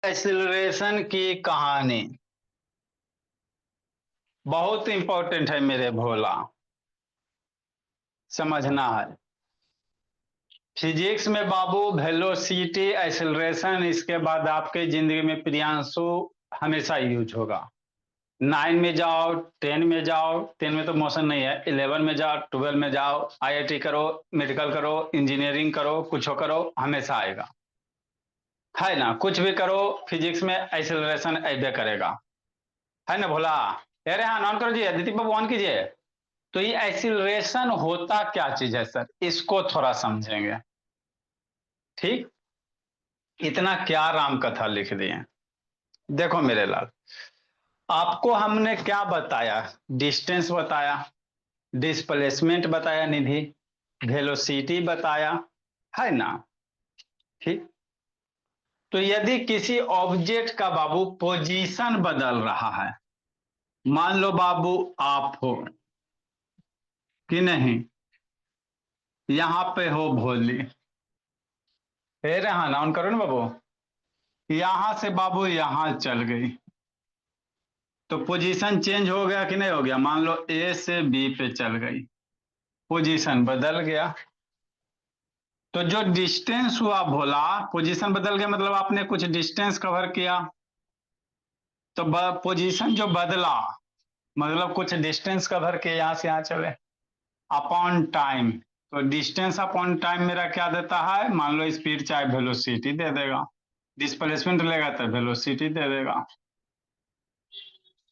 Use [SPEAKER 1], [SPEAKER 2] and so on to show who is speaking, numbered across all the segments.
[SPEAKER 1] Acceleration की कहानी बहुत इंपॉर्टेंट है मेरे भोला, समझना है। फिजिक्स में बाबू वेलोसिटी एक्सीलरेशन, इसके बाद आपके जिंदगी में प्रियांशु हमेशा यूज होगा। 9 में जाओ, 10 में जाओ, 10 में तो मोशन नहीं है, 11 में जाओ, 12 में जाओ, आईआईटी करो, मेडिकल करो, इंजीनियरिंग करो, कुछ करो, हमेशा आएगा। है ना, कुछ भी करो फिजिक्स में एक्सीलरेशन ऐबे करेगा। है ना भोला? अरे हाँ, ऑन करो जी, अदिति बाबू ऑन कीजिए। तो ये एक्सीलरेशन होता क्या चीज है सर, इसको थोड़ा समझेंगे। ठीक, इतना क्या राम कथा लिख दिए। देखो मेरे लाल, आपको हमने क्या बताया? डिस्टेंस बताया, डिस्प्लेसमेंट बताया निधि, वेलोसिटी बताया, है ना? ठीक, तो यदि किसी ऑब्जेक्ट का बाबू पोजीशन बदल रहा है, मान लो बाबू आप हो कि नहीं, यहां पे हो भोली, हे रे हाँ, ऑन करो ना बाबू। यहां से बाबू यहां चल गई, तो पोजीशन चेंज हो गया कि नहीं हो गया? मान लो ए से बी पे चल गई, पोजीशन बदल गया। तो जो डिस्टेंस हुआ भोला, पोजीशन बदल गया मतलब आपने कुछ डिस्टेंस कवर किया, तो पोजीशन जो बदला मतलब कुछ डिस्टेंस कवर किया, यहां से यहां चले, अपॉन टाइम। तो डिस्टेंस अपॉन टाइम मेरा क्या देता है? मान लो स्पीड चाहे वेलोसिटी दे देगा, डिस्प्लेसमेंट लेगा तो वेलोसिटी दे देगा।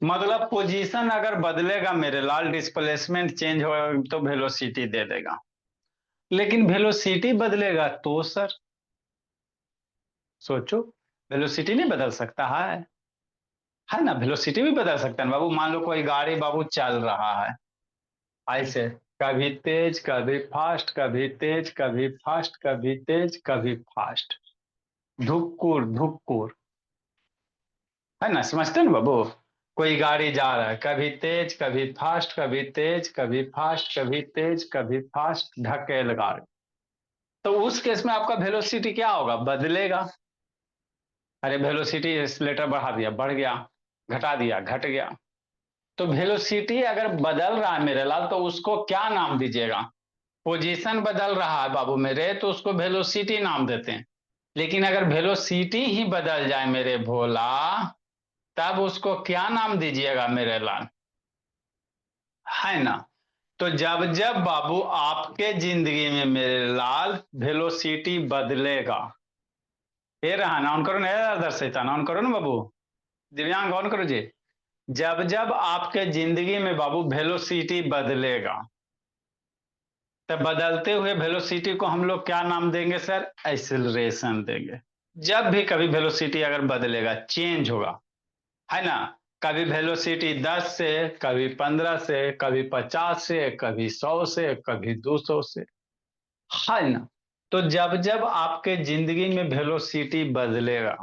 [SPEAKER 1] मतलब पोजीशन अगर बदलेगा मेरे लाल, डिस्प्लेसमेंट चेंज होगा तो वेलोसिटी दे देगा। लेकिन वेलोसिटी बदलेगा तो सर, सोचो, वेलोसिटी नहीं बदल सकता है ना? वेलोसिटी भी बदल सकता है बाबू। मान लो कोई गाड़ी बाबू चल रहा है ऐसे, कभी तेज कभी फास्ट, कभी तेज कभी फास्ट, कभी तेज कभी फास्ट, धुक्कुर धुक्कुर, है ना? समझते हैं ना बाबू? कोई गाड़ी जा रहा है, कभी तेज कभी फास्ट, कभी तेज कभी फास्ट, कभी तेज कभी फास्ट, ढकेल गाड़ी। तो उस केस में आपका वेलोसिटी क्या होगा? बदलेगा। अरे वेलोसिटी एक्सीलरेटर बढ़ा दिया, बढ़ गया, घटा दिया, घट गया। तो वेलोसिटी अगर बदल रहा है मेरे लाल, तो उसको क्या नाम दीजिएगा? पोजीशन बदल रहा है बाबू मेरे, तो उसको वेलोसिटी नाम देते हैं। लेकिन अगर वेलोसिटी ही बदल जाए मेरे भोला, तब उसको क्या नाम दीजिएगा मेरे लाल? है ना? तो जब जब बाबू आपके जिंदगी में मेरे लाल वेलोसिटी बदलेगा, ये रहा ना, ऑन करो ना दर्शिता, ऑन करो ना बाबू, दिव्यांग ऑन करो जी। जब जब आपके जिंदगी में बाबू वेलोसिटी बदलेगा, तब बदलते हुए वेलोसिटी को हम लोग क्या नाम देंगे सर? एक्सीलरेशन देंगे। जब भी कभी वेलोसिटी अगर बदलेगा, चेंज होगा, है ना? कभी वेलोसिटी 10 से, कभी 15 से, कभी 50 से, कभी 100 से, कभी 200 से, है ना? तो जब जब आपके जिंदगी में वेलोसिटी बदलेगा,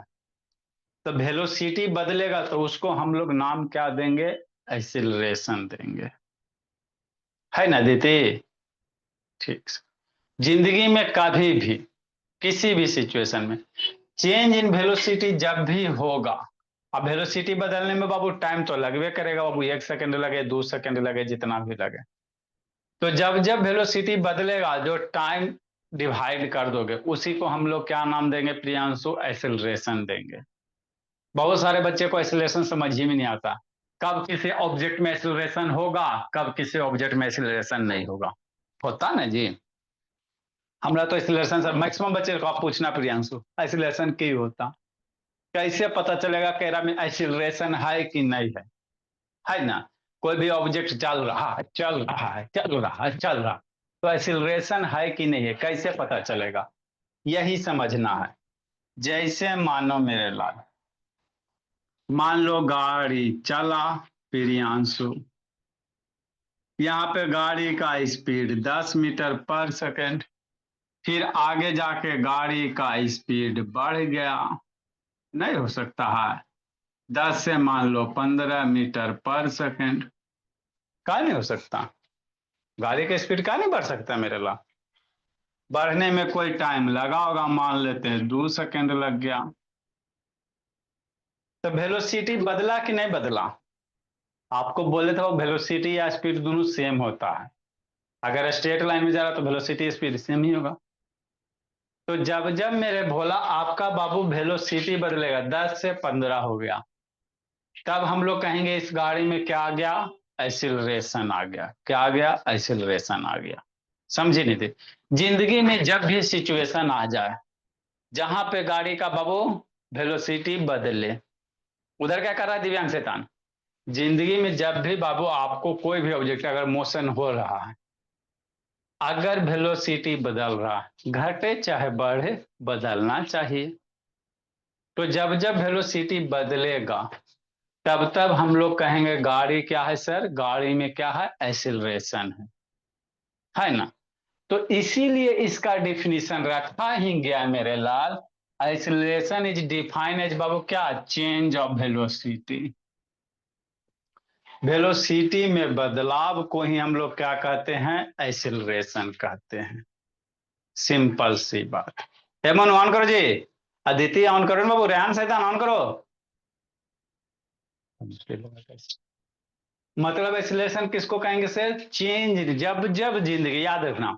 [SPEAKER 1] तो वेलोसिटी बदलेगा तो उसको हम लोग नाम क्या देंगे? एक्सीलरेशन देंगे। है ना दीदी? ठीक। जिंदगी में कभी भी किसी भी सिचुएशन में चेंज इन वेलोसिटी जब भी होगा, अब वेलोसिटी बदलने में बाबू टाइम तो लगवे करेगा बाबू, 1 सेकंड लगे, 2 सेकंड लगे, जितना भी लगे। तो जब जब वेलोसिटी बदलेगा, जो टाइम डिवाइड कर दोगे, उसी को हम लोग क्या नाम देंगे प्रियांशु? एक्सेलरेशन देंगे। बहुत सारे बच्चे को एक्सेलरेशन समझ ही में नहीं आता, कब किसी ऑब्जेक्ट में एक्सेलरेशन होगा, कब किसी ऑब्जेक्ट में एक्सेलरेशन नहीं होगा। होता ना जी? हमरा तो एक्सेलरेशन सर मैक्सिमम बच्चे को आप पूछना प्रियांशु एक्सेलरेशन की होता, कैसे पता चलेगा कैरा में एक्सीलरेशन है कि नहीं है ना? कोई भी ऑब्जेक्ट चल रहा है, चल रहा है, चल रहा है, चल रहा, तो एक्सीलरेशन है कि नहीं है, कैसे पता चलेगा? यही समझना है। जैसे मानो मेरे लाल, मान लो गाड़ी चला, प्रियांशु, यहाँ पे गाड़ी का स्पीड 10 मीटर पर सेकंड, फिर आगे जाके गाड़ी का स्पीड बढ़ गया, नहीं हो सकता है? 10 से मान लो 15 मीटर पर सेकंड, का नहीं हो सकता? गाड़ी का स्पीड का नहीं बढ़ सकता मेरे ला? बढ़ने में कोई टाइम लगा होगा, मान लेते हैं 2 सेकंड लग गया। तो वेलोसिटी बदला कि नहीं बदला? आपको बोले थे वो वेलोसिटी या स्पीड दोनों सेम होता है। अगर स्ट्रेट लाइन में जा रहा तो वेलोसिटी स्पीड सेम ही होगा। तो जब जब मेरे भोला आपका बाबू वेलोसिटी बदलेगा, 10 से 15 हो गया, तब हम लोग कहेंगे इस गाड़ी में क्या आ गया? एक्सीलरेशन आ गया। क्या आ गया? एक्सीलरेशन आ गया। समझी नहीं थी? जिंदगी में जब भी सिचुएशन आ जाए जहां पे गाड़ी का बाबू वेलोसिटी बदले, उधर क्या कर रहा है दिव्यांग शैतान? जिंदगी में जब भी बाबू आपको कोई भी ऑब्जेक्ट अगर मोशन हो रहा है, अगर वेलोसिटी बदल रहा है, घटे चाहे बढ़े, बदलना चाहिए। तो जब जब वेलोसिटी बदलेगा तब तब हम लोग कहेंगे गाड़ी क्या है सर? गाड़ी में क्या है? एक्सीलरेशन है ना? तो इसीलिए इसका डिफिनीशन रखा ही गया मेरे लाल। एक्सीलरेशन इज डिफाइंड एज बाबू क्या? Change of velocity. वेलोसिटी में बदलाव को ही हम लोग क्या कहते हैं? एक्सीलरेशन कहते हैं। सिंपल सी बात। हेमन ऑन करो जी। अदिति ऑन करो ना बाबू। रेहान सैतान ऑन करो। मतलब एक्सीलरेशन किसको कहेंगे सर? चेंज। जब जब जिंदगी, याद रखना,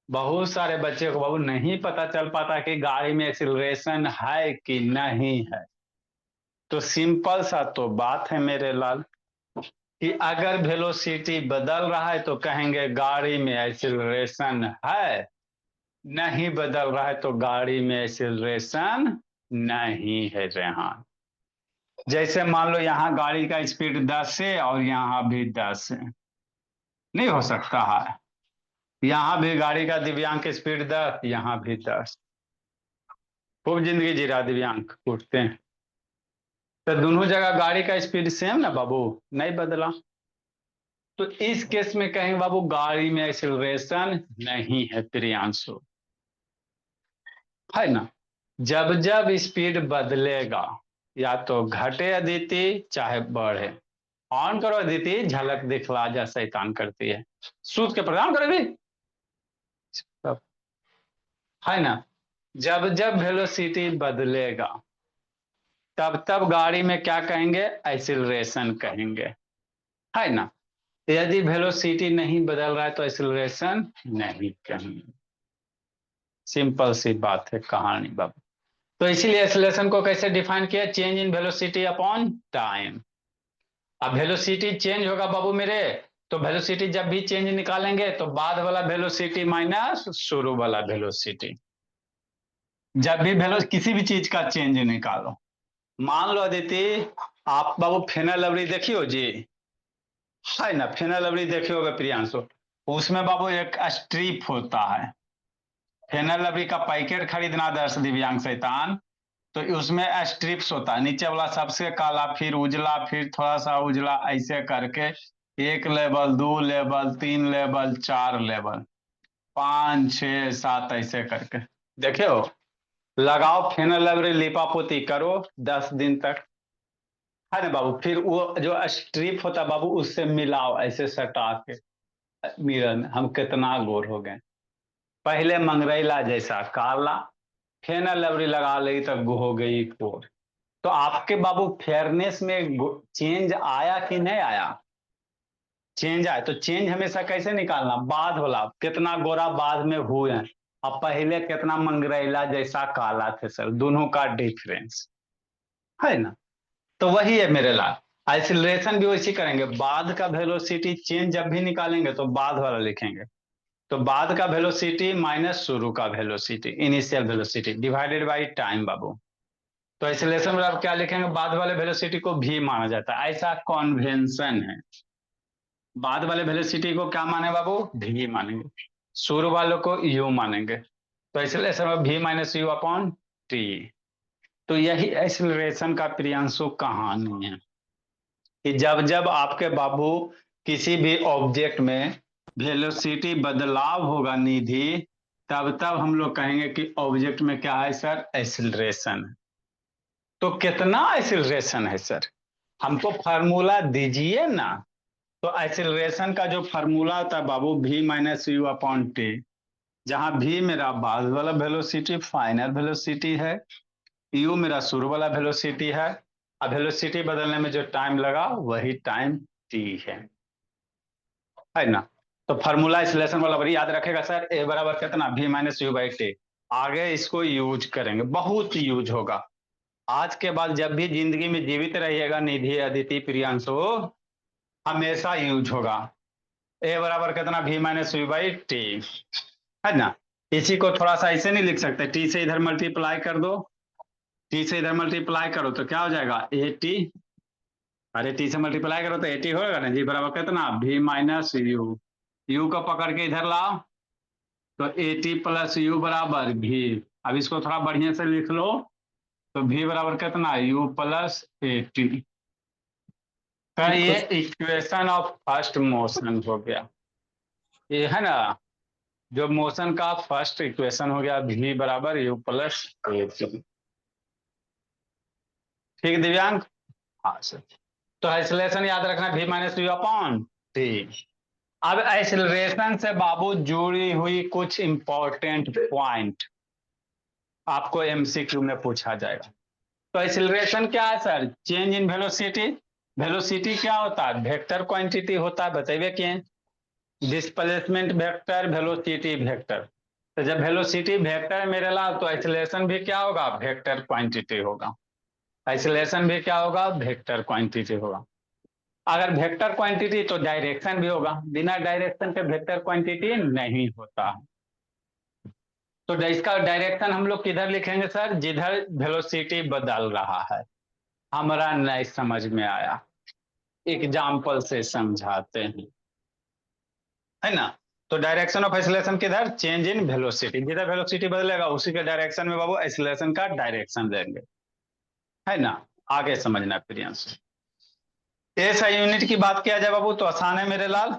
[SPEAKER 1] बहुत सारे बच्चे को बाबू नहीं पता चल पाता कि गाड़ी में एक्सीलरेशन है कि नहीं है। तो सिंपल सा तो बात है मेरे लाल कि अगर वेलोसिटी बदल रहा है तो कहेंगे गाड़ी में एक्सीलरेशन है, नहीं बदल रहा है तो गाड़ी में एक्सीलरेशन नहीं है। रेहान, जैसे मान लो यहाँ गाड़ी का स्पीड 10 है और यहाँ भी 10 है, नहीं हो सकता है। यहाँ भी गाड़ी का दिव्यांग की स्पीड 10, यहाँ भी 10। खूब जिंदगी जी रहा दिव्यांग, उठते हैं तो दोनों जगह गाड़ी का स्पीड सेम ना बाबू, नहीं बदला। तो इस केस में कहेंगे बाबू गाड़ी में एक्सीलरेशन नहीं है प्रियांशु, है ना? जब जब स्पीड बदलेगा या तो घटे अदिति चाहे बढ़े। ऑन करो अदिति, झलक दिखला जा शैतान करती है। सूद के प्रदान करो भी, है ना? जब जब वेलोसिटी बदलेगा तब तब गाड़ी में क्या कहेंगे? एक्सीलरेशन कहेंगे, है ना? यदि वेलोसिटी नहीं बदल रहा है तो एक्सीलरेशन नहीं कहेंगे। सिंपल सी बात है कहानी बाबू। तो इसीलिए एक्सीलरेशन को कैसे डिफाइन किया? Change in velocity upon time. अब वेलोसिटी चेंज होगा बाबू मेरे, तो वेलोसिटी जब भी चेंज निकालेंगे तो बाद वाला वेलोसिटी माइनस शुरू वाला वेलोसिटी। जब भी वेलो किसी भी चीज का चेंज निकालो, मान लो अदिति आप बाबू फेनल लवड़ी देखियो जी, है ना? फेनल लवड़ी देखे होगे प्रियांशु, उसमें बाबू एक स्ट्रिप होता है। फेनल लवड़ी का पैकेट खरीदना दर्श दिव्यांग शैतान, तो उसमें स्ट्रिप्स होता है, नीचे वाला सबसे काला, फिर उजला, फिर थोड़ा सा उजला, ऐसे करके 1 लेवल, 2 लेवल, 3 लेवल, 4 लेवल, 5, 6, 7 ऐसे करके देखे हो। लगाओ फेनल लवड़ी, लिपापोती करो 10 दिन तक, है ना बाबू? फिर वो जो स्ट्रिप होता है बाबू उससे मिलाओ ऐसे सटा के मिरर में, हम कितना गोर हो गए। पहले मंगरैला जैसा काला, फेनल लवड़ी लगा ली तब हो गई गोर। तो आपके बाबू फेयरनेस में चेंज आया कि नहीं आया? चेंज आया। तो चेंज हमेशा कैसे निकालना? बाद वाला, कितना गोरा बाद में हुए हैं, अब पहले कितना मंगरैला जैसा काला थे सर, दोनों का डिफरेंस, है ना? तो वही है मेरे लाल। आइसोलेशन भी वैसे करेंगे, बाद का वेलोसिटी चेंज जब भी निकालेंगे तो बाद वाला लिखेंगे। तो बाद का वेलोसिटी माइनस शुरू का velocity, initial velocity divided by time बाबू। तो आइसोलेशन में आप क्या लिखेंगे? बाद वाले वेलोसिटी को भी माना जाता है, ऐसा कॉन्वेंशन है। बाद वाले वेलोसिटी को क्या माने बाबू? भी मानेंगे। शुरू वालों को यू मानेंगे। तो आइसोलेशन में भी माइनस यू अपॉन टी। तो यही एक्सीलरेशन का प्रियांशु कहानी है कि जब जब आपके बाबू किसी भी ऑब्जेक्ट में वेलोसिटी बदलाव होगा निधि, तब तब हम लोग कहेंगे कि ऑब्जेक्ट में क्या है सर? एक्सीलरेशन। तो कितना एक्सीलरेशन है सर? हमको फार्मूला दीजिए ना। तो एक्सीलरेशन का जो फार्मूला होता है बाबू, v minus you upon T, जहां v मेरा बाद वाला वेलोसिटी फाइनल वेलोसिटी है, u मेरा शुरू वाला वेलोसिटी है, अब वेलोसिटी बदलने में जो टाइम लगा वही टाइम टी है ना। तो फार्मूला एक्सीलरेशन वाला बड़ी याद रखेगा सर, ए बराबर कितना v minus you by T. आगे इसको यूज करेंगे, बहुत यूज होगा। आज के बाद जब भी जिंदगी में जीवित रहिएगा निधि, अदिति, प्रियांशु, हमेशा यूज होगा। ए बराबर कितना v minus you by T, है ना। इसी को थोड़ा सा ऐसे नहीं लिख सकते, टी से इधर मल्टीप्लाई कर दो, टी से इधर मल्टीप्लाई करो तो क्या हो जाएगा ए टी। अरे टी से मल्टीप्लाई करो तो ए टी होगा ना जी, बराबर कितना v माइनस यू। यू को पकड़ के इधर लाओ तो ए टी प्लस यू बराबर भी। अब इसको थोड़ा बढ़िया से लिख लो, तो v बराबर कितना यू प्लस ए टी। तो ये इक्वेशन ऑफ फर्स्ट मोशन हो गया, ये है ना, जो मोशन का फर्स्ट इक्वेशन हो गया v बराबर यू प्लस ए टी। ठीक दिव्यांग, हाँ सर। तो एक्सीलरेशन याद रखना v minus you upon T. अब एक्सीलरेशन से बाबू जुड़ी हुई कुछ इंपॉर्टेंट पॉइंट आपको एमसीक्यू में पूछा जाएगा। तो एक्सीलरेशन क्या है sir, change in velocity. Velocity क्या होता है, वेक्टर क्वांटिटी होता है, बताइए क्या। Displacement vector, velocity vector. तो जब वेलोसिटी वेक्टर मेरे ला तो एक्सीलरेशन भी क्या होगा, वेक्टर क्वांटिटी होगा। एक्सीलरेशन भी क्या होगा, वेक्टर क्वांटिटी होगा। अगर वेक्टर क्वांटिटी तो डायरेक्शन भी होगा, बिना डायरेक्शन के वेक्टर क्वांटिटी नहीं होता। तो इसका डायरेक्शन हम लोग किधर लिखेंगे सर, जिधर वेलोसिटी बदल रहा है। हमारा नहीं समझ में आया, एग्जाम्पल से समझाते हैं, है ना। तो डायरेक्शन ऑफ एक्सीलरेशन किधर, चेंज इन वेलोसिटी, जिधर वेलोसिटी बदलेगा उसी के डायरेक्शन में बाबू एक्सीलरेशन का डायरेक्शन देंगे, है ना। आगे समझना प्रियांशु। एसआई यूनिट की बात किया जाए बाबू तो आसान है मेरे लाल।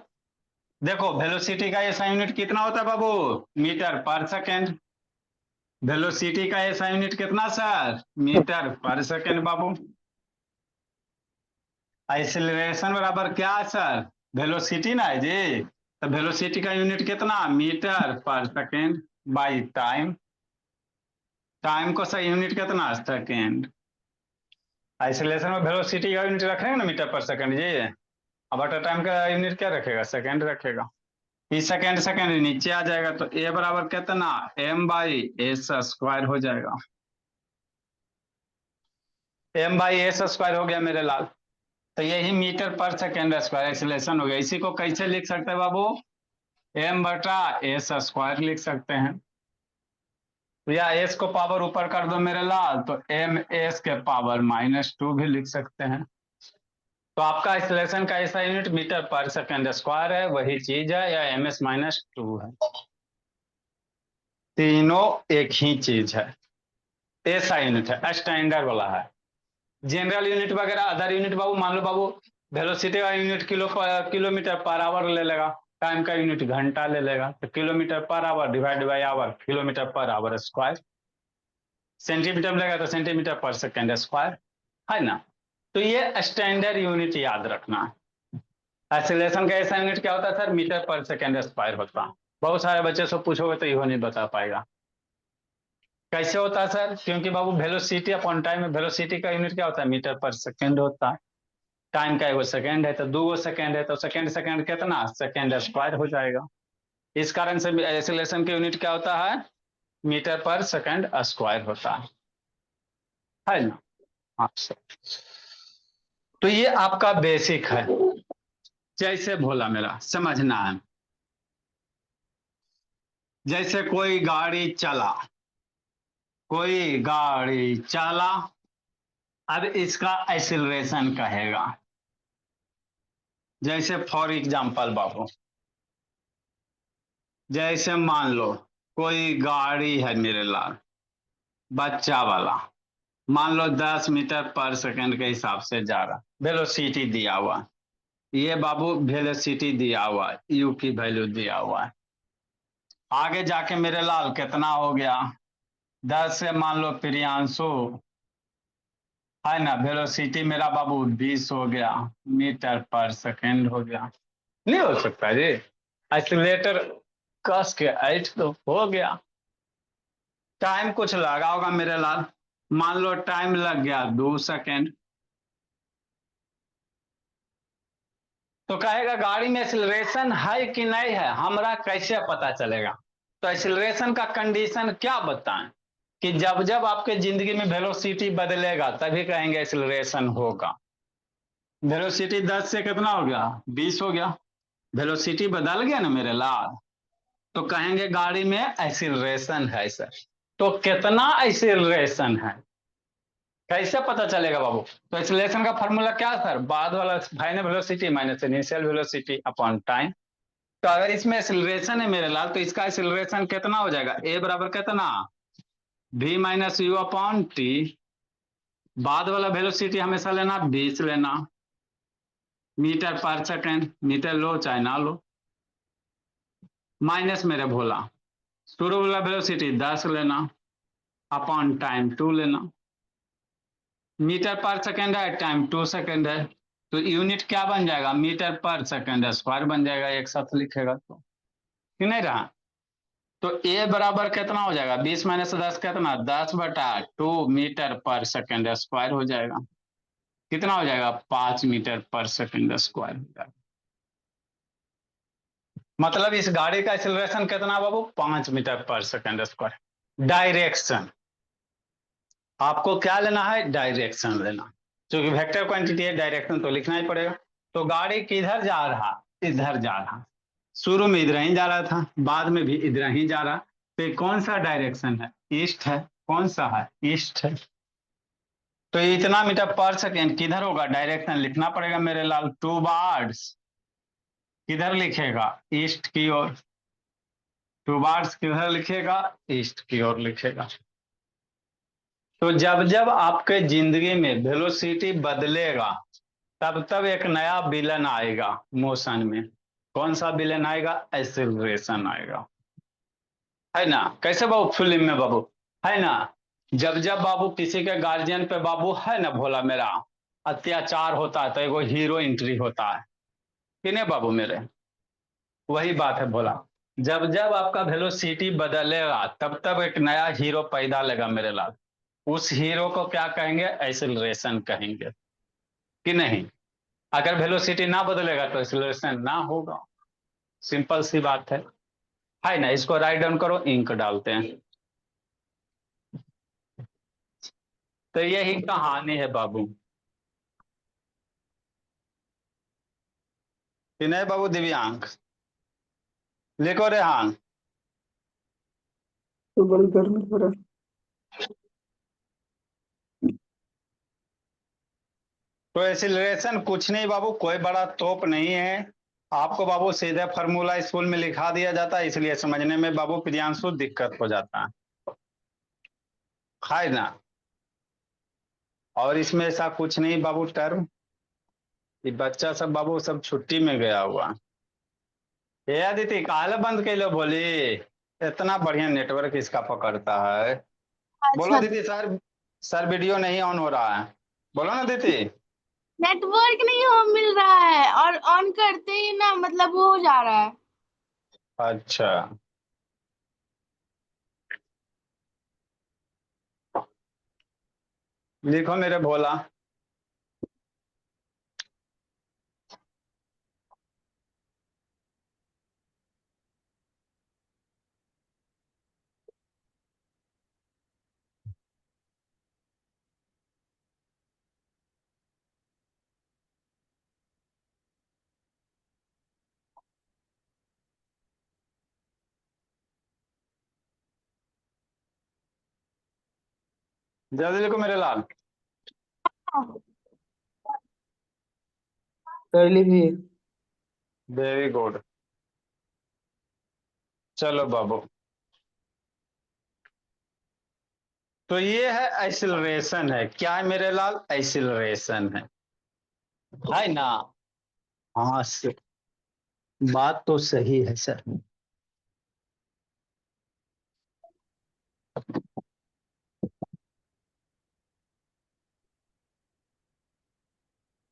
[SPEAKER 1] देखो वेलोसिटी का एसआई यूनिट कितना होता है बाबू, मीटर पर सेकेंड। वेलोसिटी का एसआई यूनिट कितना सर, मीटर पर सेकेंड बाबू। एक्सीलरेशन बराबर क्या है सर, वेलोसिटी ना है जी, तो वेलोसिटी का यूनिट कितना, मीटर पर सेकेंड बाई टाइम। टाइम को सही यूनिट कितना, सेकेंड। एक्सीलरेशन में वेलोसिटी का यूनिट रखेंगे ना मीटर पर सेकेंड जी, अब अट टाइम का यूनिट क्या रखेगा, सेकेंड रखेगा। इस सेकेंड सेकेंड नीचे आ जाएगा तो ए बराबर कितना, एम बाई एस स्क्वायर हो जाएगा। एम बाई एस स्क्वायर हो गया मेरे लाल। तो यही मीटर पर सेकेंड स्क्वायर एक्सीलरेशन हो गया। इसी को कैसे लिख सकते हैं बाबू, एम बटा एस स्क्वायर लिख सकते हैं। तो या एस को पावर ऊपर कर दो मेरे लाल, तो एम एस के पावर -2 भी लिख सकते हैं। तो आपका एक्सीलरेशन का ऐसा यूनिट मीटर पर सेकेंड स्क्वायर है, वही चीज है, या एम एस -2 है, तीनों एक ही चीज है। ऐसा यूनिट है, स्टैंडर्ड वाला है। जनरल यूनिट वगैरह अदर यूनिट बाबू, मान लो बाबू वेलोसिटी का यूनिट किलोमीटर पर आवर ले लेगा, टाइम का यूनिट घंटा ले लेगा, तो kilometre per hour divide by hour, kilometre per hour square. Centimetre लेगा तो सेंटीमीटर पर सेकेंड स्क्वायर, है ना। तो ये स्टैंडर्ड यूनिट याद रखना। एक्सीलरेशन का ऐसा यूनिट क्या होता है सर, मीटर पर सेकेंड स्क्वायर होता है। बहुत सारे बच्चे से पूछोगे तो इहो नहीं बता पाएगा कैसे होता है सर, क्योंकि बाबू वेलोसिटी अपॉन टाइम में वेलोसिटी का यूनिट क्या होता है, मीटर पर सेकेंड होता है। टाइम का एगो सेकेंड है तो दो सेकेंड है, तो सेकेंड सेकेंड कितना, सेकेंड स्क्वायर हो जाएगा। इस कारण से एक्सीलरेशन का यूनिट क्या होता है, मीटर पर सेकेंड स्क्वायर होता है ना। हाँ सर। तो ये आपका बेसिक है, जैसे भोला मेरा समझना है। जैसे कोई गाड़ी चला, कोई गाड़ी चला, अब इसका एक्सीलरेशन कहेगा। जैसे फॉर एग्जांपल बाबू, जैसे मान लो कोई गाड़ी है मेरे लाल, बच्चा वाला, मान लो 10 मीटर पर सेकंड के हिसाब से जा रहा, वेलोसिटी दिया हुआ, ये बाबू वेलोसिटी दिया हुआ है, यू की वैल्यू दिया हुआ है। आगे जाके मेरे लाल कितना हो गया, 10 से मान लो प्रियांशु, है ना, वेलोसिटी मेरा बाबू 20 हो गया, मीटर पर सेकंड हो गया। नहीं हो सकता जी, एक्सीलरेटर कस के ऐट तो हो गया। टाइम कुछ लगा होगा मेरे लाल, मान लो टाइम लग गया 2 सेकंड, तो कहेगा गाड़ी में एक्सीलरेशन है कि नहीं है, हमरा कैसे पता चलेगा? तो एक्सीलरेशन का कंडीशन क्या बताएं कि जब जब आपके जिंदगी में वेलोसिटी बदलेगा तभी कहेंगे एक्सीलरेशन होगा। वेलोसिटी 10 से कितना हो गया, 20 हो गया। वेलोसिटी बदल गया ना मेरे लाल, तो कहेंगे गाड़ी में एक्सीलरेशन है सर। तो कितना एक्सीलरेशन है कैसे पता चलेगा बाबू? तो एक्सीलरेशन का फॉर्मूला क्या सर, बाद वाला final velocity minus initial velocity upon time. तो अगर इसमें एक्सीलरेशन है मेरे लाल, तो इसका एक्सीलरेशन कितना हो जाएगा, ए बराबर कितना, v minus you upon T. बाद वाला वेलोसिटी हमेशा लेना 20 लेना, मीटर पर सेकेंड, मीटर लो चाहे ना लो, माइनस मेरे भोला शुरू वाला वेलोसिटी 10 लेना अपॉन टाइम 2 लेना। मीटर पर सेकेंड है, टाइम 2 सेकेंड है, तो यूनिट क्या बन जाएगा, मीटर पर सेकेंड स्क्वायर बन जाएगा, एक साथ लिखेगा तो कि नहीं रहा। तो ए बराबर कितना हो जाएगा, 20 माइनस 10 कितना, 10/2 मीटर पर सेकेंड स्क्वायर हो जाएगा। कितना हो जाएगा, 5 मीटर पर सेकेंड स्क्वायर हो जाएगा। मतलब इस गाड़ी का एक्सीलरेशन कितना बाबू, 5 मीटर पर सेकेंड स्क्वायर। डायरेक्शन आपको क्या लेना है, डायरेक्शन लेना, क्योंकि वेक्टर क्वांटिटी है, डायरेक्शन तो लिखना ही पड़ेगा। तो गाड़ी किधर जा रहा, इधर जा रहा, शुरू में इधर ही जा रहा था, बाद में भी इधर ही जा रहा, तो कौन सा डायरेक्शन है, ईस्ट है। कौन सा है, ईस्ट है। तो इतना मीटर पर सेकेंड किधर होगा, डायरेक्शन लिखना पड़ेगा मेरे लाल, टू बार्स किधर लिखेगा, ईस्ट की ओर। टू बार्स किधर लिखेगा, ईस्ट की ओर लिखेगा। तो जब जब आपके जिंदगी में वेलोसिटी बदलेगा तब तब एक नया विलन आएगा मोशन में। कौन सा विलन आएगा, एक्सेलरेशन आएगा, है ना। कैसे बाबू, फिल्म में बाबू, है ना। जब जब बाबू किसी के गार्जियन पे बाबू, है ना भोला मेरा, अत्याचार होता है तो एगो हीरो एंट्री होता है कि नहीं बाबू मेरे। वही बात है भोला, जब जब आपका वेलोसिटी बदलेगा तब तब एक नया हीरो पैदा लेगा मेरे लाल। उस हीरो को क्या कहेंगे, एक्सेलरेशन कहेंगे कि नहीं। अगर वेलोसिटी ना बदलेगा तो एक्सेलरेशन ना होगा, सिंपल सी बात है ना। इसको राइट डाउन करो, इंक डालते हैं। तो यही कहानी है बाबू कि नहीं बाबू, दिव्यांग लिखो रेहान।
[SPEAKER 2] तो बड़ी गर्मी हो रहा है।
[SPEAKER 1] तो एक्सीलरेशन कुछ नहीं बाबू, कोई बड़ा तोप नहीं है। आपको बाबू सीधे फार्मूला स्कूल में लिखा दिया जाता है, इसलिए समझने में बाबू प्रियांशु दिक्कत हो जाता है ना। और इसमें ऐसा कुछ नहीं बाबू टर्म, ये बच्चा सब बाबू सब छुट्टी में गया हुआ। ये अदिति काले बंद के लो बोली, इतना बढ़िया नेटवर्क इसका पकड़ता है। बोलो
[SPEAKER 2] अच्छा।
[SPEAKER 1] दीदी, सर सर वीडियो नहीं ऑन हो रहा है, बोलो ना दीदी।
[SPEAKER 2] नेटवर्क नहीं हो मिल रहा है और ऑन करते ही ना मतलब वो हो जा रहा है।
[SPEAKER 1] अच्छा, लिखो मेरे भोला। जल्दी लिखो मेरे लाल।
[SPEAKER 2] कर लीजिए।
[SPEAKER 1] वेरी गुड, चलो बाबू। तो ये है एक्सिलरेशन, है क्या है मेरे लाल, एक्सिलरेशन है ना। हाँ बात तो सही है सर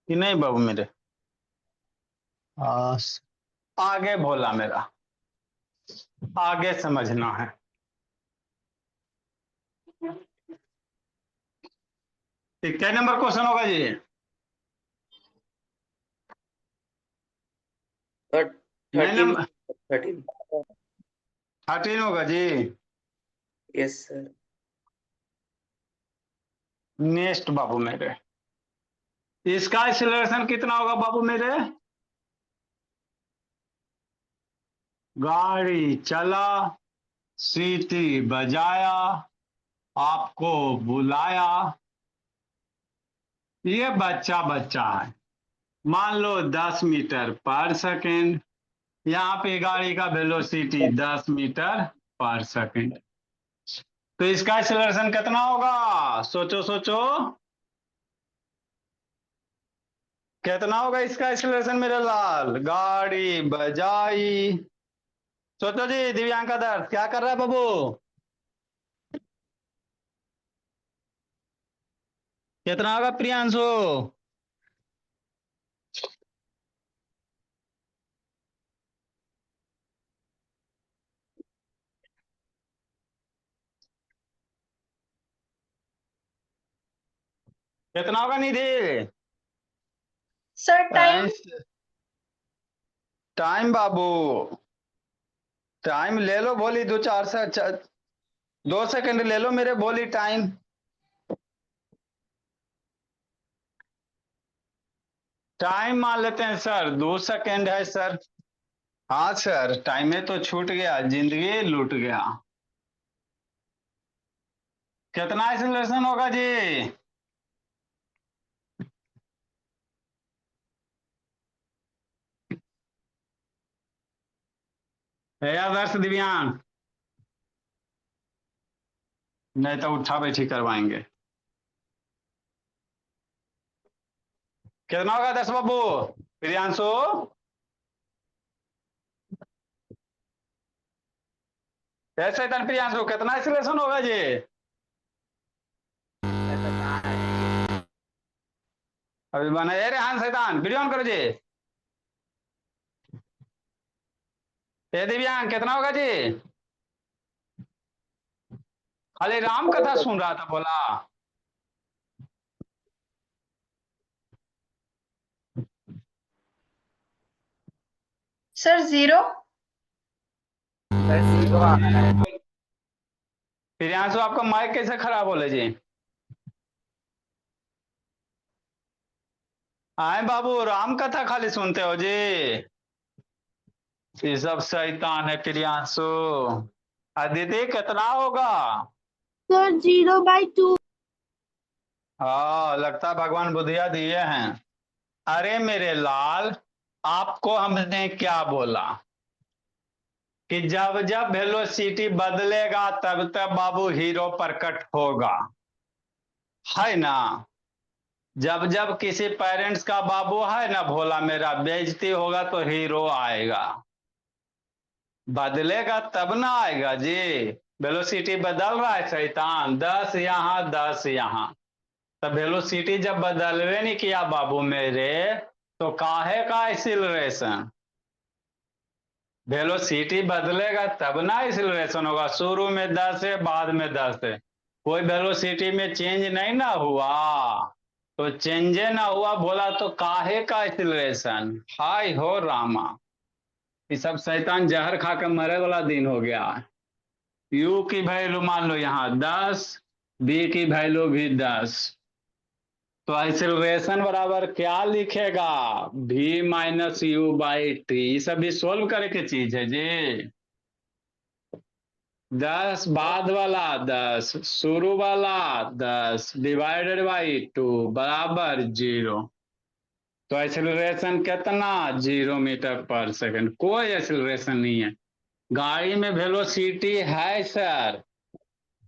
[SPEAKER 1] कि नहीं बाबू मेरे। आ, आगे भोला मेरा, आगे समझना है। ठीक, क्या नंबर क्वेश्चन होगा जी।
[SPEAKER 3] और
[SPEAKER 1] नहीं
[SPEAKER 3] 13,
[SPEAKER 1] नंबर
[SPEAKER 3] 13।
[SPEAKER 1] 13 होगा जी।
[SPEAKER 3] Yes sir.
[SPEAKER 1] नेक्स्ट बाबू मेरे, इसका एक्सीलरेशन कितना होगा बाबू मेरे? गाड़ी चला, सीटी बजाया, आपको बुलाया, ये बच्चा बच्चा है, मान लो 10 मीटर पर सेकेंड। यहाँ पे गाड़ी का वेलोसिटी 10 मीटर पर सेकेंड, तो इसका एक्सीलरेशन कितना होगा? सोचो सोचो, कितना होगा इसका एक्सीलरेशन मेरे लाल? गाड़ी बजाई, सोचो जी। दिव्यांका दर्श क्या कर रहा है बाबू? कितना होगा प्रियांशु? कितना होगा निधि?
[SPEAKER 2] Sir time.
[SPEAKER 1] टाइम बाबू, टाइम ले लो बोली, 2 सेकंड ले लो मेरे बोली टाइम। टाइम मान लेते हैं सर 2 सेकंड है सर। हाँ सर, टाइम में तो छूट गया, जिंदगी लूट गया। कितना एक्सीलरेशन होगा जी? है आदर्श दिव्यांग? नहीं तो उठा बैठी करवाएंगे। कितना होगा आदर्श बाबू? प्रियांशु ऐसे तन प्रियांशु कितना एक्सीलरेशन होगा जी? अभी बना रे हाँ शैतान, वीडियो ऑन करो जी। ये दिव्यांग कितना होगा जी? खाली राम कथा सुन रहा था बोला।
[SPEAKER 2] सर 0।
[SPEAKER 1] प्रियांशु आपका माइक कैसे खराब बोले जी? आए बाबू, राम कथा खाली सुनते हो जी? ये सब शैतान है प्रियांशु। अदिति कितना होगा?
[SPEAKER 2] सर 0/2।
[SPEAKER 1] हाँ, लगता है भगवान बुद्धिया दिए हैं। अरे मेरे लाल, आपको हमने क्या बोला कि जब जब वेलोसिटी बदलेगा तब तब बाबू हीरो प्रकट होगा, है ना? जब जब किसी पेरेंट्स का बाबू है ना भोला मेरा बेइज्जती होगा तो हीरो आएगा। बदलेगा तब ना आएगा जी। वेलोसिटी बदल रहा है शैतान, 10 यहाँ 10 यहाँ। तब वेलोसिटी जब बदलवे नहीं किया बाबू मेरे, तो काहे का एक्सीलरेशन? वेलोसिटी बदलेगा तब ना एक्सीलरेशन होगा। शुरू में 10 है, बाद में 10 है, कोई वेलोसिटी में चेंज नहीं ना हुआ, तो चेंजे ना हुआ बोला तो काहे का एक्सीलरेशन? हाय हो रामा, ये सब शैतान जहर खा के मरे वाला दिन हो गया। यू की वैल्यू मान लो यहाँ 10, बी की वैल्यू भी 10, तो एक्सीलरेशन बराबर क्या लिखेगा? v-u/t। ये सब भी सोल्व करे की चीज है जी। 10 बाद वाला 10, शुरू वाला 10 डिवाइडेड बाई 2 बराबर 0। तो एक्सीलरेशन कितना? 0 मीटर पर सेकंड। कोई एक्सीलरेशन नहीं है। गाड़ी में वेलोसिटी है सर,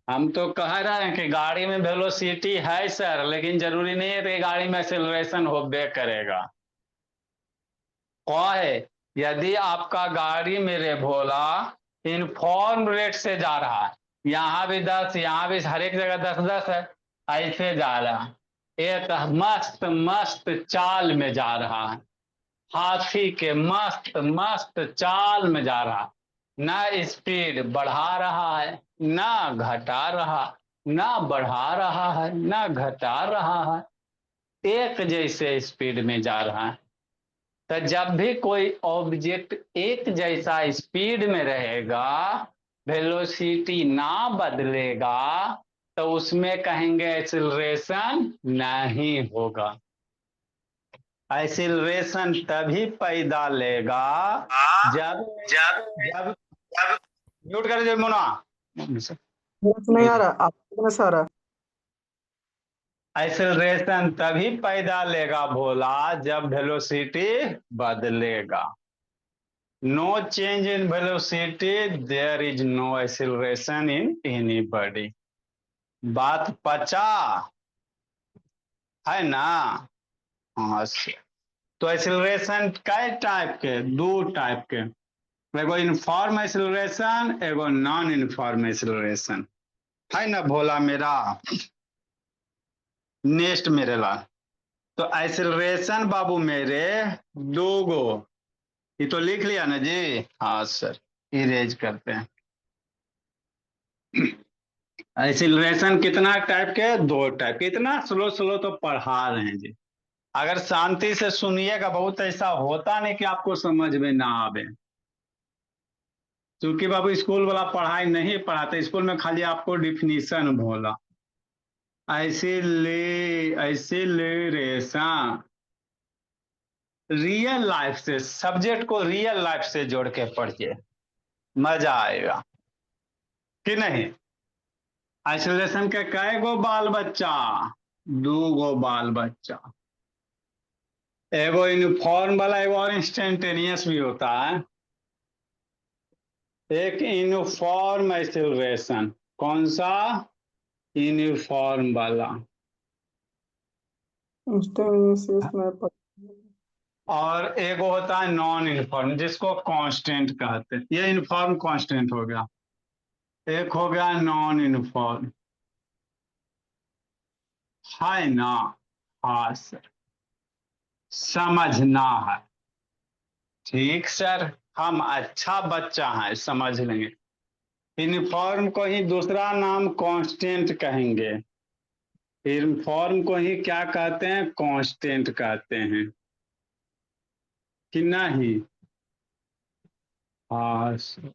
[SPEAKER 1] हम तो कह रहे हैं कि गाड़ी में वेलोसिटी है सर, लेकिन जरूरी नहीं है कि गाड़ी में एक्सेलरेशन होबे करेगा। क्या है? यदि आपका गाड़ी मेरे भोला इनफॉर्म रेट से जा रहा है, यहाँ भी 10, यहाँ भी हर एक जगह 10 10 है, ऐसे जा रहा है, एक मस्त मस्त चाल में जा रहा है, हाथी के मस्त मस्त चाल में जा रहा, ना स्पीड बढ़ा रहा है ना घटा रहा, ना बढ़ा रहा है ना घटा रहा है, एक जैसे स्पीड में जा रहा है। तो जब भी कोई ऑब्जेक्ट एक जैसा स्पीड में रहेगा, वेलोसिटी ना बदलेगा, तो उसमें कहेंगे एक्सीलरेशन नहीं होगा। एक्सीलरेशन तभी पैदा लेगा जब
[SPEAKER 3] जब
[SPEAKER 1] जब
[SPEAKER 3] जब
[SPEAKER 1] म्यूट कर दे मुना।
[SPEAKER 4] समझ नहीं आ रहा, आपको समझ आ रहा?
[SPEAKER 1] एक्सेलरेशन तभी पैदा लेगा भोला जब वेलोसिटी बदलेगा। No change in velocity, there is no acceleration in any body. बात पचा है ना? हाँ तो एक्सेलरेशन कै टाइप के? दो टाइप के, एगो इनफॉर्म एक्सेलरेशन, एगो नॉन इनफॉर्म एक्सेलरेशन, है ना भोला मेरा? नेक्स्ट मेरे ला, तो एक्सेलरेशन बाबू मेरे दो गो, ये तो लिख लिया ना जी? हाँ सर, इरेज करते हैं। एक्सेलरेशन कितना टाइप के? दो टाइप के। इतना स्लो स्लो तो पढ़ा रहे हैं जी, अगर शांति से सुनिएगा, बहुत ऐसा होता नहीं कि आपको समझ में ना आवे, क्योंकि बाबू स्कूल वाला पढ़ाई नहीं पढ़ाते, स्कूल में खाली आपको डिफिनीशन बोला। एक्सेलरेशन रियल लाइफ से, सब्जेक्ट को रियल लाइफ से जोड़ के पढ़िए, मजा आएगा कि नहीं? एक्सेलरेशन के कई गो बाल बच्चा? दो गो बाल बच्चा, एगो यूनिफॉर्म वाला, एगो और इंस्टेंटेनियस भी होता है। एक यूनिफॉर्म एक्सेलरेशन, कौन सा? यूनिफॉर्म वाला।
[SPEAKER 4] इंस्टेंटेनियस में
[SPEAKER 1] और एगो होता है नॉन यूनिफॉर्म, जिसको कांस्टेंट कहते हैं। ये यूनिफॉर्म कांस्टेंट हो गया, एक हो गया नॉन यूनिफॉर्म, है ना? हाँ सर, समझना है। ठीक सर, हम अच्छा बच्चा है, समझ लेंगे। यूनिफॉर्म को ही दूसरा नाम कांस्टेंट कहेंगे, यूनिफॉर्म को ही क्या कहते हैं? कांस्टेंट कहते हैं कि नहीं? हाँ सर।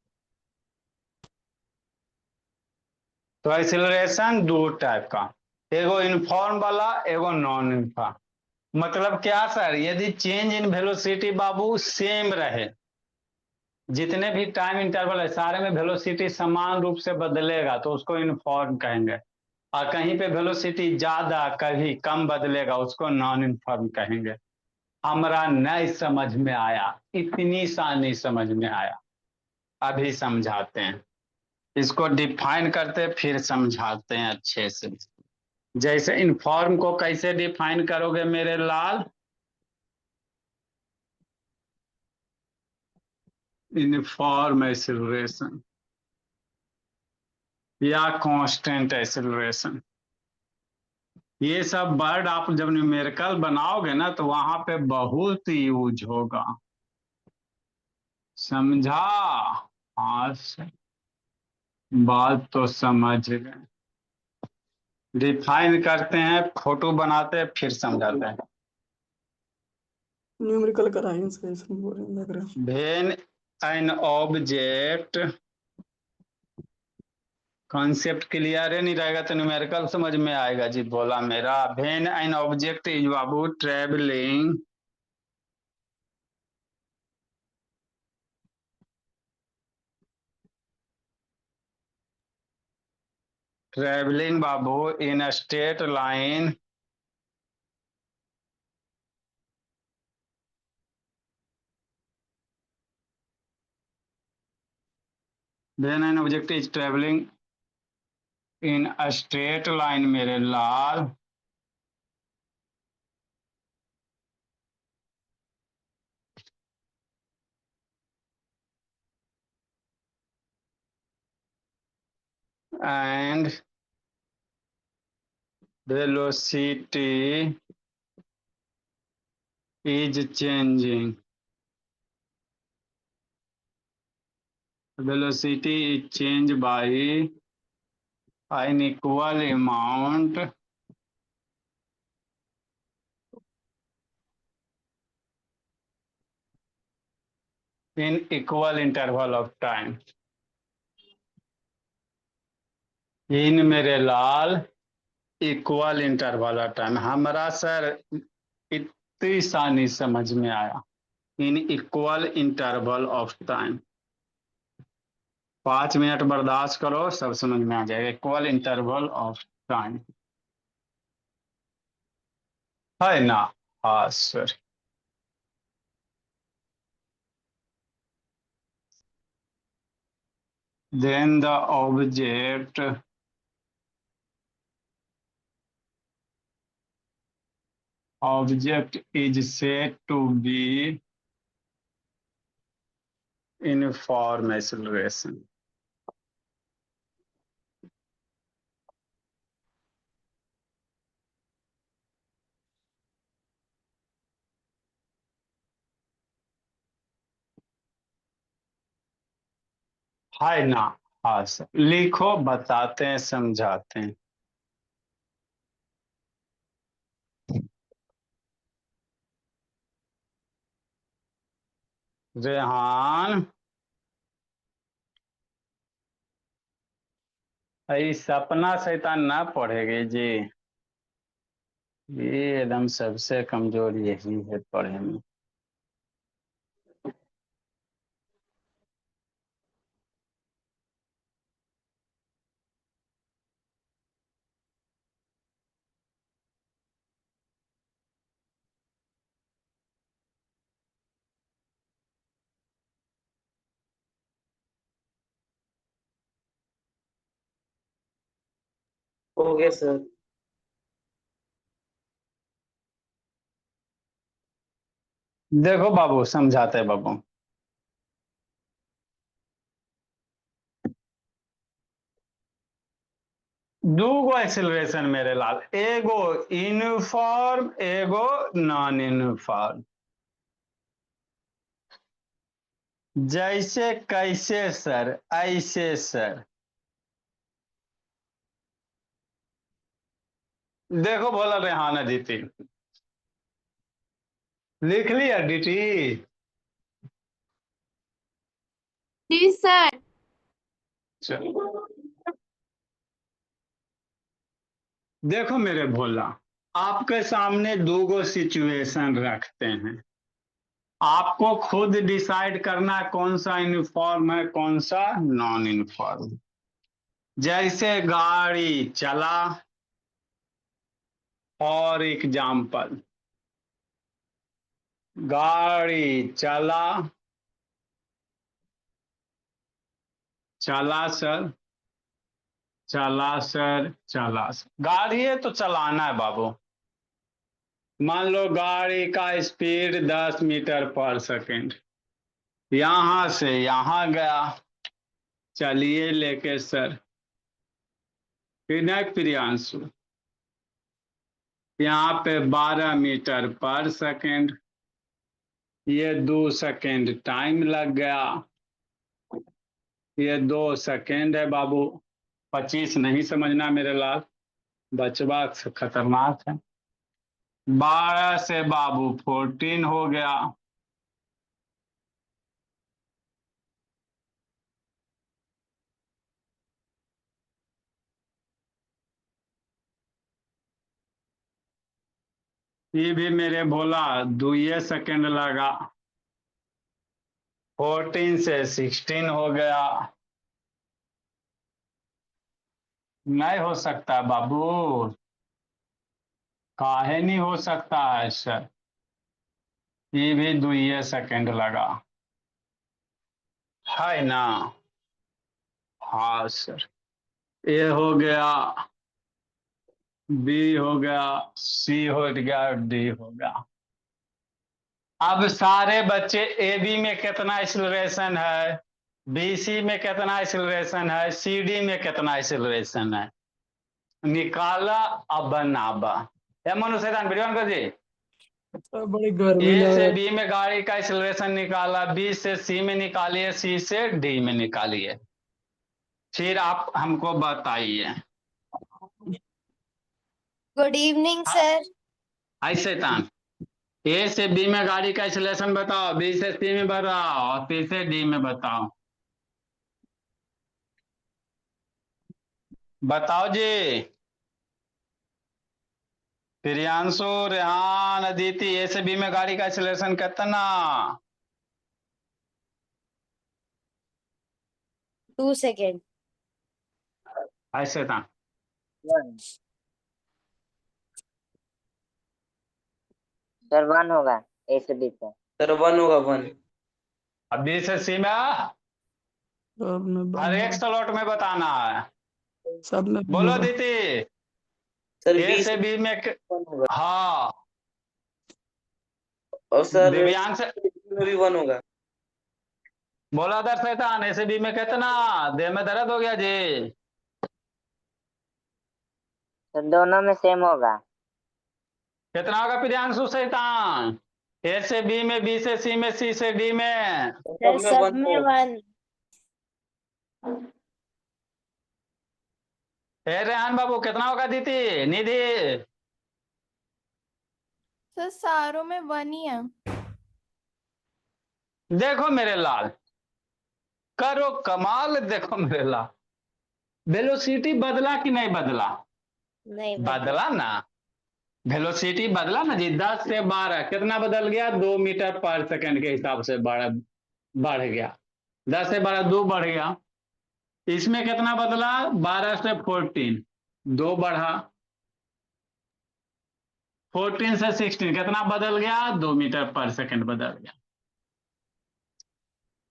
[SPEAKER 1] तो एक्सेलरेशन दो टाइप का, एगो यूनिफॉर्म वाला, एगो नॉन यूनिफॉर्म। मतलब क्या सर? यदि change in velocity Babu same रहे, जितने भी टाइम इंटरवल है सारे में वेलोसिटी समान रूप से बदलेगा तो उसको यूनिफॉर्म कहेंगे, और कहीं पे वेलोसिटी ज्यादा कहीं कम बदलेगा उसको नॉन यूनिफॉर्म कहेंगे। हमारा नहीं समझ में आया, इतनी सा नहीं समझ में आया, अभी समझाते हैं, इसको डिफाइन करते फिर समझाते हैं अच्छे से। जैसे इनफॉर्म को कैसे डिफाइन करोगे मेरे लाल? यूनिफॉर्म एक्सेलरेशन या कांस्टेंट एक्सेलरेशन, ये सब वर्ड आप जब न्यूमेरिकल बनाओगे ना तो वहां पे बहुत यूज होगा, समझा? हाँ बात तो समझ गए। डिफाइन करते हैं, फोटो बनाते हैं, फिर समझाते हैं।
[SPEAKER 4] न्यूमेरिकल कराएंगे, सही से बोल रहे हैं, लग रहा है।
[SPEAKER 1] When an object, concept clear है नहीं रहेगा तो न्यूमेरिकल समझ में आएगा जी बोला मेरा। When an object is Babu travelling, travelling Babu in a straight line, when an object is travelling in a straight line मेरे लाल, and velocity is changing, velocity is changed by an equal amount in equal interval of time। इन मेरे लाल equal interval of time. हमारा sir इतनी सानी समझ में आया। In equal interval of time, 5 minute बर्दाश्त करो, सब समझ में आ जाएगा। इक्वल इंटरवल ऑफ टाइम है ना? हाँ sir. then the object is said to be uniform acceleration। है ना? हाँ सर, लिखो, बताते हैं, समझाते हैं। रेहान, ये सपना शैतान ना पढ़ेगी जी। ये एकदम सबसे कमजोर यही है पढ़े में।
[SPEAKER 3] हो गया सर।
[SPEAKER 1] देखो बाबू, समझाते हैं बाबू। दूगो एक्सेलरेशन मेरे लाल, एगो यूनिफॉर्म, एगो नॉन यूनिफॉर्म। जैसे कैसे सर? ऐसे सर। देखो बोला रेहान अदिति, लिख लिया अदिति?
[SPEAKER 2] जी सर।
[SPEAKER 1] चलो देखो मेरे भोला, आपके सामने दूगो सिचुएशन रखते हैं, आपको खुद डिसाइड करना है कौन सा यूनिफॉर्म है कौन सा नॉन यूनिफॉर्म। जैसे गाड़ी चला, फॉर एग्जाम्पल गाड़ी चला, चला सर, चला सर, चला सर। गाड़ी है तो चलाना है बाबू। मान लो गाड़ी का स्पीड 10 मीटर पर सेकंड, यहां से यहां गया, चलिए लेके सर। विनायक प्रियांशु, यहाँ पे 12 मीटर पर सेकंड, ये 2 सेकंड टाइम लग गया। ये 2 सेकंड है बाबू, 25 नहीं समझना मेरे लाल, बचवा खतरनाक है। 12 से बाबू 14 हो गया। ये भी मेरे भोला 2 सेकंड लगा। 14 से 16 हो गया। नहीं हो सकता बाबू, काहे नहीं हो सकता है सर? ये भी 2 सेकंड लगा, है ना? हाँ सर। ए हो गया, बी हो गया, सी हो गया, डी हो गया। अब सारे बच्चे, ए बी में कितना एक्सीलरेशन है, बी सी में कितना एक्सीलरेशन है, सी डी में कितना एक्सीलरेशन है, निकाला अब बनाबा। या मनु शैतान वीडियो कर जी।
[SPEAKER 4] बड़ी गर्मी
[SPEAKER 1] ए
[SPEAKER 4] लग
[SPEAKER 1] से
[SPEAKER 4] रही
[SPEAKER 1] बी में गाड़ी का एक्सीलरेशन निकाला, बी से सी में निकालिए, सी से डी में निकालिए, फिर आप हमको बताइए।
[SPEAKER 5] Good evening sir.
[SPEAKER 1] हाय शैतान, ए से बी में गाड़ी का एक्सीलरेशन बताओ, बी से सी में बताओ और सी से डी में बताओ। बताओ जी। प्रियांशु, रेहान, अदिति, ए से बी में गाड़ी का एक्सीलरेशन कितना?
[SPEAKER 5] 2 सेकेंड।
[SPEAKER 1] ऐसे था।
[SPEAKER 6] 1 सर 1 होगा ए से बी से।
[SPEAKER 3] सर 1 होगा 1।
[SPEAKER 1] अब बी से सी में
[SPEAKER 4] सब में
[SPEAKER 1] हर एक
[SPEAKER 4] बन
[SPEAKER 1] स्लॉट में बताना है।
[SPEAKER 4] सब में
[SPEAKER 1] बोलो
[SPEAKER 4] होगा।
[SPEAKER 1] दीदी।
[SPEAKER 3] सर
[SPEAKER 1] ए
[SPEAKER 3] बी
[SPEAKER 1] से
[SPEAKER 3] से
[SPEAKER 1] बी में
[SPEAKER 3] 1 होगा
[SPEAKER 1] हाँ।
[SPEAKER 3] और सर
[SPEAKER 1] दिव्यांश,
[SPEAKER 3] में भी 1 होगा।
[SPEAKER 1] बोला दर शैतान, ए से बी में कितना? देह में दर्द हो गया जी?
[SPEAKER 6] सर दोनों में सेम होगा।
[SPEAKER 1] कितना होगा प्रियांशु शैतान? ए से बी में, बी से सी में, सी से डी में?
[SPEAKER 5] सर
[SPEAKER 3] सब में
[SPEAKER 5] सब
[SPEAKER 3] 1
[SPEAKER 5] में
[SPEAKER 3] होगा।
[SPEAKER 5] 1।
[SPEAKER 1] रेहान बाबू कितना होगा? दीदी निधि?
[SPEAKER 2] सर सारों में 1 ही है।
[SPEAKER 1] देखो मेरे लाल, करो कमाल। देखो मेरे लाल, वेलोसिटी बदला कि नहीं बदला?
[SPEAKER 5] नहीं
[SPEAKER 1] बदला ना। वेलोसिटी बदला ना जी। 10 से 12 कितना बदल गया? 2 मीटर पर सेकंड के हिसाब से बढ़ गया। 10 से 12 2 बढ़ गया। इसमें कितना बदला? 12 से 14 2 बढ़ा। 14 से 16 कितना बदल गया? 2 मीटर पर सेकंड बदल गया।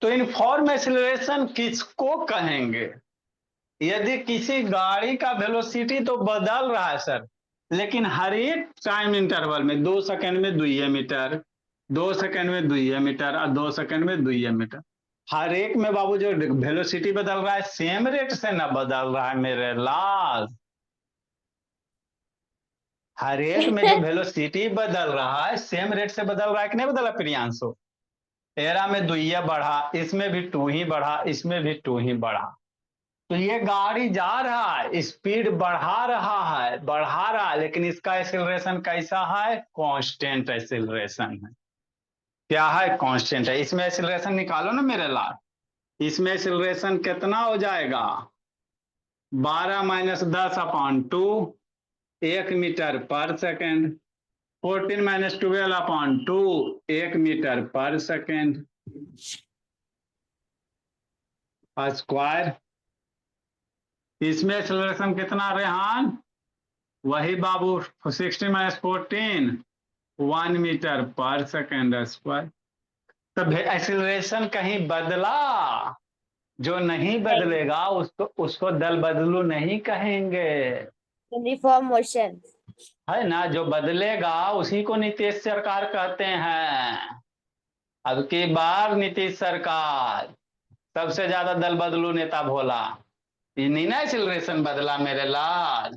[SPEAKER 1] तो यूनिफॉर्म एक्सीलरेशन किसको कहेंगे? यदि किसी गाड़ी का वेलोसिटी तो बदल रहा है सर, लेकिन हर एक टाइम इंटरवल में 2 सेकंड में 2 मीटर, 2 सेकंड में 2 मीटर और 2 सेकंड में 2 मीटर, हर एक में बाबू जो वेलोसिटी बदल रहा है सेम रेट से ना बदल रहा है मेरे लाल। हर एक में जो वेलोसिटी बदल रहा है सेम रेट से बदल रहा है कि नहीं बदला प्रियांशु? एरा में 2 बढ़ा, इसमें भी 2 ही बढ़ा, इसमें भी 2 ही बढ़ा। तो ये गाड़ी जा रहा है, स्पीड बढ़ा रहा है, लेकिन इसका एक्सीलरेशन कैसा है? कांस्टेंट एक्सीलरेशन है। क्या है? कांस्टेंट है। इसमें एक्सीलरेशन निकालो ना मेरे लाल। इसमें एक्सीलरेशन कितना हो जाएगा? 12 माइनस 10/2, 1 मीटर पर सेकंड। 14 माइनस 12/2, 1 मीटर पर सेकंड स्क्वायर। इसमें एक्सीलरेशन कितना रेहान? वही बाबू 16 माइनस 14, 1 मीटर पर सेकंड स्क्वायर। तो एक्सीलरेशन कहीं बदला? जो नहीं बदलेगा उसको उसको दल बदलू नहीं कहेंगे,
[SPEAKER 5] यूनिफॉर्म मोशन।
[SPEAKER 1] है ना। जो बदलेगा उसी को नीतीश सरकार कहते हैं। अब की बार नीतीश सरकार सबसे ज्यादा दल बदलू नेता भोला। ये नहीं ना एक्सीलरेशन बदला मेरे लाल।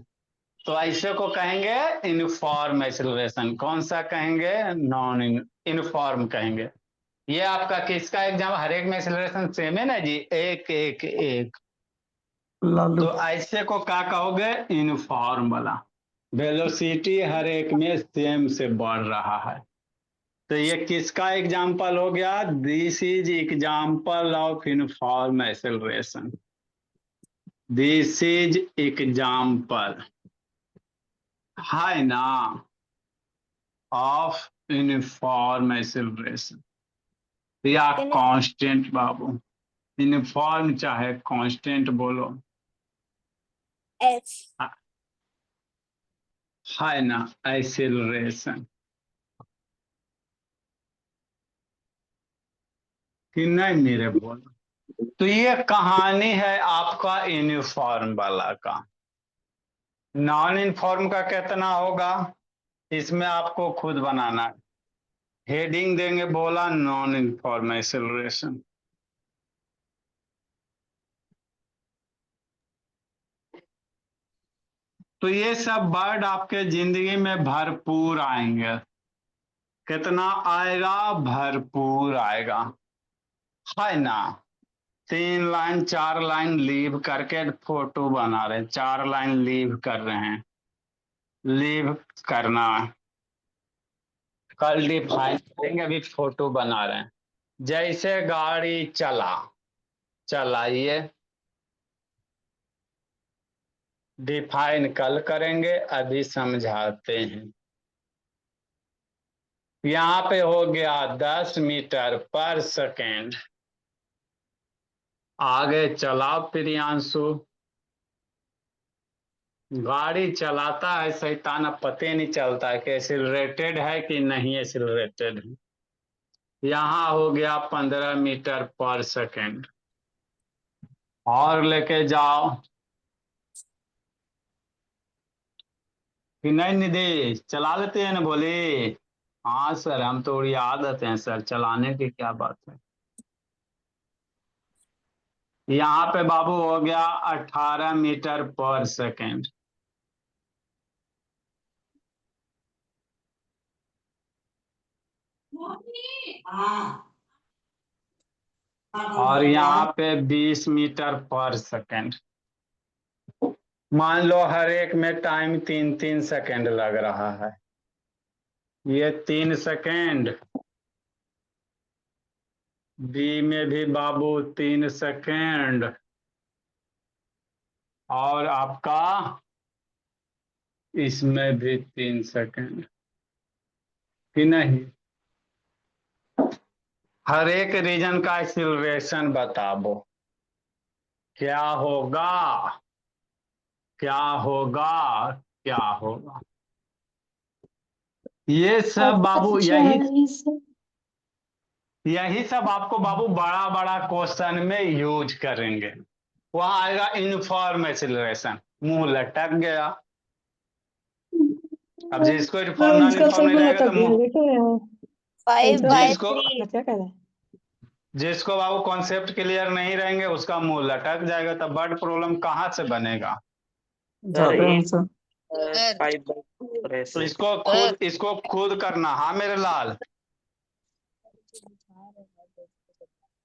[SPEAKER 1] तो ऐसे को कहेंगे यूनिफॉर्म एक्सीलरेशन। कौन सा कहेंगे? नॉन यूनिफॉर्म कहेंगे। ये आपका किसका एग्जाम? हर एक में एक्सीलरेशन सेम है ना जी, एक एक एक।
[SPEAKER 4] लालू
[SPEAKER 1] तो ऐसे को क्या कहोगे? यूनिफॉर्म वाला। वेलोसिटी हर एक में सेम से बढ़ रहा है। तो ये किसका एग्जाम्पल हो गया? This is example of uniform acceleration. This is example है ना ऑफ यूनिफॉर्म एक्सीलरेशन या
[SPEAKER 5] Can
[SPEAKER 1] कांस्टेंट बाबू। यूनिफॉर्म चाहे कांस्टेंट बोलो,
[SPEAKER 5] F
[SPEAKER 1] है ना एक्सीलरेशन कि नहीं मेरे बोलो। तो ये कहानी है आपका यूनिफॉर्म वाला का। नॉन यूनिफॉर्म का कितना होगा? इसमें आपको खुद बनाना है। हेडिंग देंगे, बोला नॉन यूनिफॉर्म एक्सीलरेशन। तो ये सब वर्ड आपके जिंदगी में भरपूर आएंगे। कितना आएगा? भरपूर आएगा, है ना। 3 लाइन 4 लाइन लीव करके फोटो बना रहे हैं, 4 लाइन लीव कर रहे हैं। लीव करना कल डिफाइन करेंगे, अभी फोटो बना रहे हैं। जैसे गाड़ी चलाइए, डिफाइन कल करेंगे, अभी समझाते हैं। यहाँ पे हो गया 10 मीटर पर सेकेंड। आगे चलाओ प्रियांशु। गाड़ी चलाता है शैतान, अब पते नहीं चलता है कि एक्सीलरेटेड है कि नहीं एक्सीलरेटेड है। यहाँ हो गया 15 मीटर पर सेकेंड। और लेके जाओ कि नहीं निधि, चला लेते हैं ना बोले। हाँ सर, हम तो आदत है सर, चलाने की क्या बात है। यहाँ पे बाबू हो गया 18 मीटर पर सेकेंड। और यहाँ पे 20 मीटर पर सेकेंड। मान लो हर एक में टाइम 3-3 सेकेंड लग रहा है। ये 3 सेकेंड, बी में भी बाबू 3 सेकेंड, और आपका इसमें भी 3 सेकेंड कि नहीं। हर एक रीजन का एक्सीलरेशन बताओ, क्या होगा क्या होगा क्या होगा। ये सब बाबू यही सब आपको बाबू बड़ा बड़ा क्वेश्चन में यूज करेंगे। वहां आएगा यूनिफॉर्म एक्सीलरेशन, मुंह लटक गया। अब जिसको यूनिफॉर्म नॉन यूनिफॉर्म नहीं रहेगा तो मुंह,
[SPEAKER 5] 5/3
[SPEAKER 4] क्या कह रहे हैं?
[SPEAKER 1] जिसको बाबू कॉन्सेप्ट क्लियर नहीं रहेंगे उसका मुंह लटक जाएगा, तो बर्ड प्रॉब्लम कहाँ से बनेगा।
[SPEAKER 4] जाते हैं सर।
[SPEAKER 3] 5/4 है
[SPEAKER 1] तो
[SPEAKER 3] सर।
[SPEAKER 1] इसको खुद करना। हाँ मेरे लाल,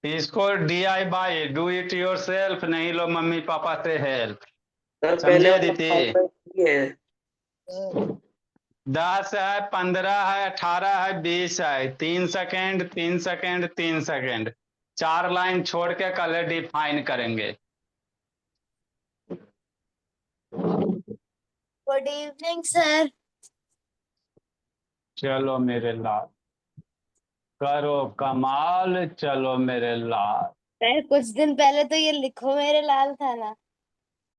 [SPEAKER 1] इसको DIY, do it your self, नहीं लो मम्मी पापा से हेल्प।
[SPEAKER 3] सर
[SPEAKER 1] समझे
[SPEAKER 3] पहले वाला
[SPEAKER 1] दीदी।
[SPEAKER 3] 5/3 है।
[SPEAKER 1] 10 है, 15 है, 18 है, 20 है। 3 सेकेंड 3 सेकेंड 3 सेकेंड, 4 लाइन छोड़ के कल डिफाइन करेंगे।
[SPEAKER 5] Good evening sir.
[SPEAKER 1] चलो मेरे लाल, करो कमाल, चलो मेरे लाल।
[SPEAKER 5] सर कुछ दिन पहले तो ये लिखो मेरे लाल था ना।